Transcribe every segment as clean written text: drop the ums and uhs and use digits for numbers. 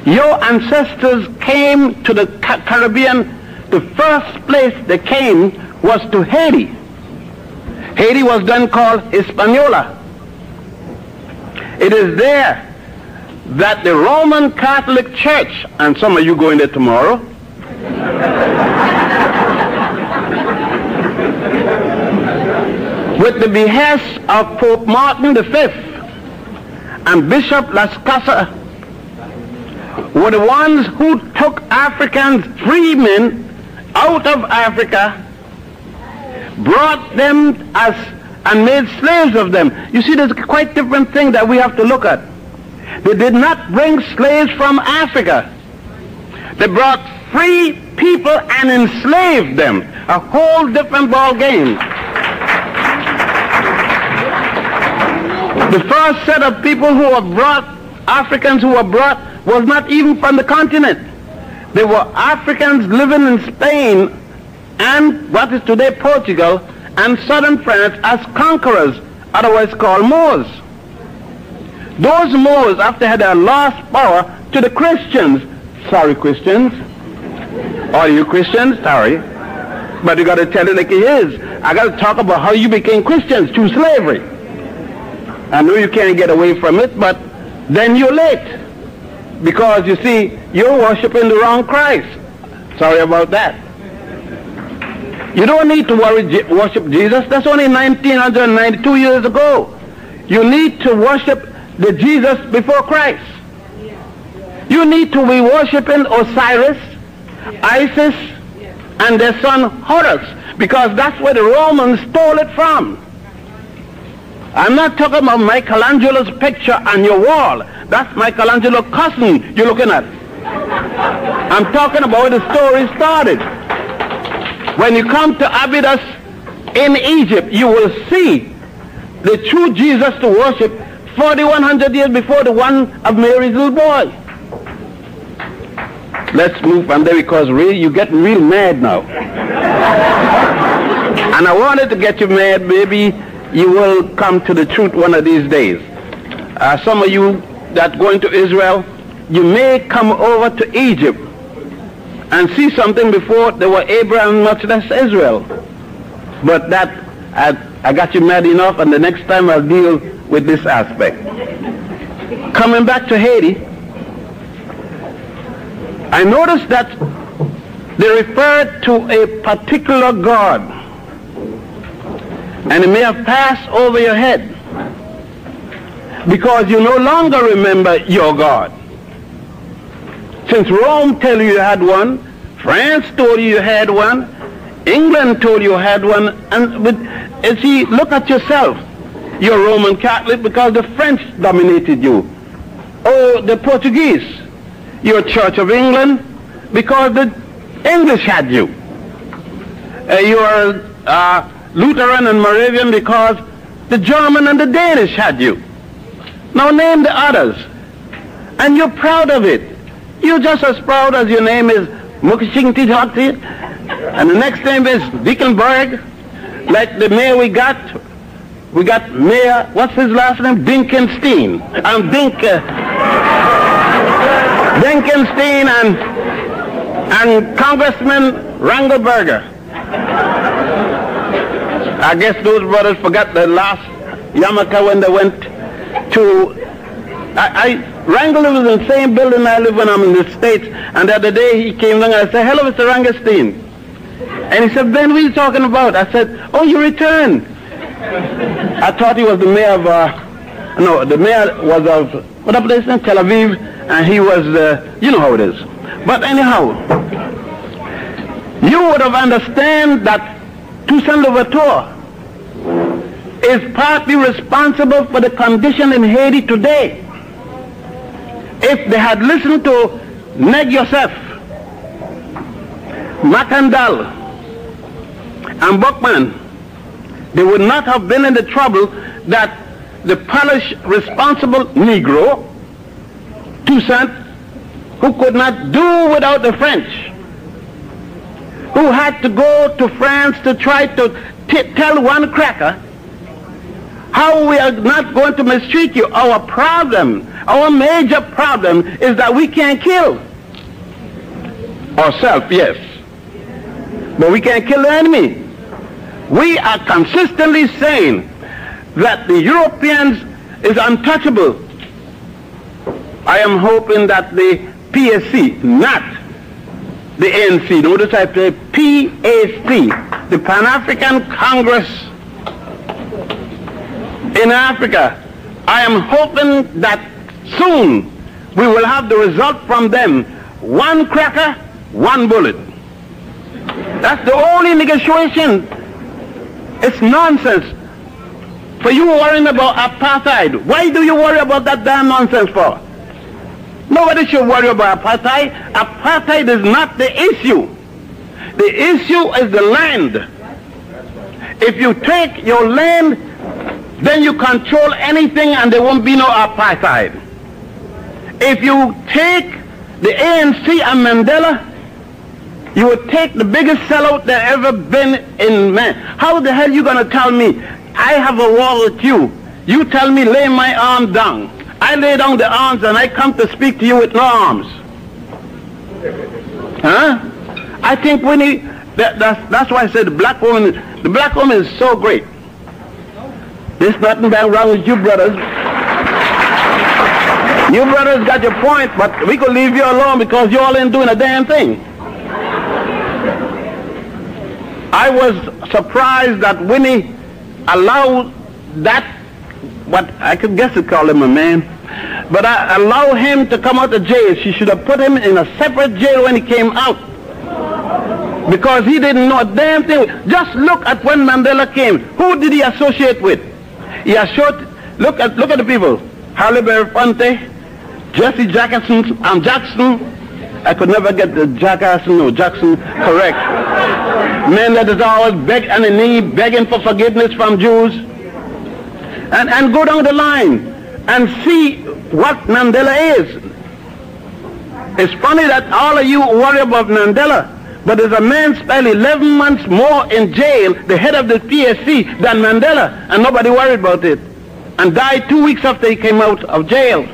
Your ancestors came to the Caribbean. The first place they came was to Haiti. Haiti was then called Hispaniola. It is there that the Roman Catholic Church, and some of you going there tomorrow, with the behest of Pope Martin V and Bishop Las Casas, were the ones who took Africans, freemen, out of Africa, brought them and made slaves of them. You see, there's a quite different thing that we have to look at. They did not bring slaves from Africa. They brought free people and enslaved them. A whole different ball game. The first set of people who were brought, Africans who were brought, was not even from the continent. They were Africans living in Spain and what is today Portugal and southern France as conquerors, otherwise called Moors. Those Moors, after they had lost power to the Christians, sorry Christians, all you Christians, sorry, but you got to tell it like it is. I got to talk about how you became Christians through slavery. I know you can't get away from it, but then you're late. Because you see, you're worshiping the wrong Christ. Sorry about that. You don't need to worship Jesus. That's only 1992 years ago. You need to worship the Jesus before Christ. You need to be worshiping Osiris, Isis, and their son Horus, because that's where the Romans stole it from. I'm not talking about Michelangelo's picture on your wall. That's Michelangelo's cousin you're looking at. I'm talking about where the story started. When you come to Abydos in Egypt, you will see the true Jesus to worship 4,100 years before the one of Mary's little boy. Let's move from there because really, you're getting real mad now. And I wanted to get you mad. Maybe you will come to the truth one of these days. Some of you that going to Israel, you may come over to Egypt and see something before there were Abraham, much less Israel. But that, I got you mad enough, and the next time I'll deal with this aspect. Coming back to Haiti, I noticed that they referred to a particular God, and it may have passed over your head because you no longer remember your God. Since Rome told you you had one, France told you you had one, England told you you had one, and see, look at yourself. You're Roman Catholic because the French dominated you. Oh, the Portuguese. You're Church of England because the English had you. You're Lutheran and Moravian because the German and the Danish had you. Now name the others. And you're proud of it. You're just as proud as your name is Mukashingtijati, and the next name is Dickenberg. Like the mayor we got Mayor, what's his last name? Dinkenstein. Dinkenstein and Congressman Rangelberger. I guess those brothers forgot the last yarmulke when they went to... Rangel was in the same building I live when I'm in the States, and the other day he came along and I said, "Hello, Mr. Rangelstein." And he said, "Ben, what are you talking about?" I said, "Oh, you returned." I thought he was the mayor of, no, the mayor was of, what up place in Tel Aviv, and he was, you know how it is. But anyhow, you would have understand that Toussaint Louverture is partly responsible for the condition in Haiti today. If they had listened to Neg Yosef, Macandal, and Buckman, they would not have been in the trouble that the Polish responsible Negro, Toussaint, who could not do without the French, who had to go to France to try to tell one cracker how we are not going to mistreat you. Our problem, Our major problem is that we can't kill ourselves, yes, but we can't kill the enemy. We are consistently saying that the Europeans is untouchable. I am hoping that the PSC, not the ANC, notice I say PAC, the Pan-African Congress in Africa, I am hoping that soon we will have the result from them. One cracker, one bullet. That's the only negotiation. It's nonsense. For you worrying about apartheid, why do you worry about that damn nonsense for? Nobody should worry about apartheid. Apartheid is not the issue. The issue is the land. If you take your land, then you control anything and there won't be no apartheid. If you take the ANC and Mandela, you would take the biggest sellout that ever been in man. How the hell are you going to tell me I have a war with you? You tell me lay my arm down. I lay down the arms and I come to speak to you with no arms. Huh? I think we need, that's why I said the black woman is so great. There's nothing wrong with you brothers. You brothers got your point, but we could leave you alone because you all ain't doing a damn thing. I was surprised that Winnie allowed that, what I could guess to call him a man, but I allowed him to come out of jail. She should have put him in a separate jail when he came out, because he didn't know a damn thing. Just look at when Mandela came. Who did he associate with? He associated, look at the people. Halle Belafonte, Jesse Jackson, Jackson. I could never get the Jackson correct. Men that is always beg on the knee, begging for forgiveness from Jews. And go down the line and see what Mandela is. It's funny that all of you worry about Mandela, but there's a man spent 11 months more in jail, the head of the PSC, than Mandela, and nobody worried about it, and died 2 weeks after he came out of jail.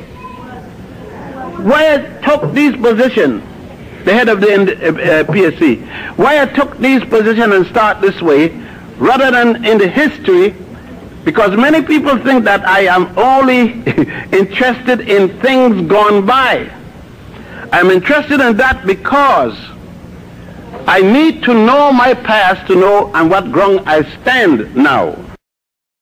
Why took these positions, the head of the PSC, why took these positions and start this way, rather than in the history, because many people think that I am only interested in things gone by. I'm interested in that because I need to know my past to know on what ground I stand now.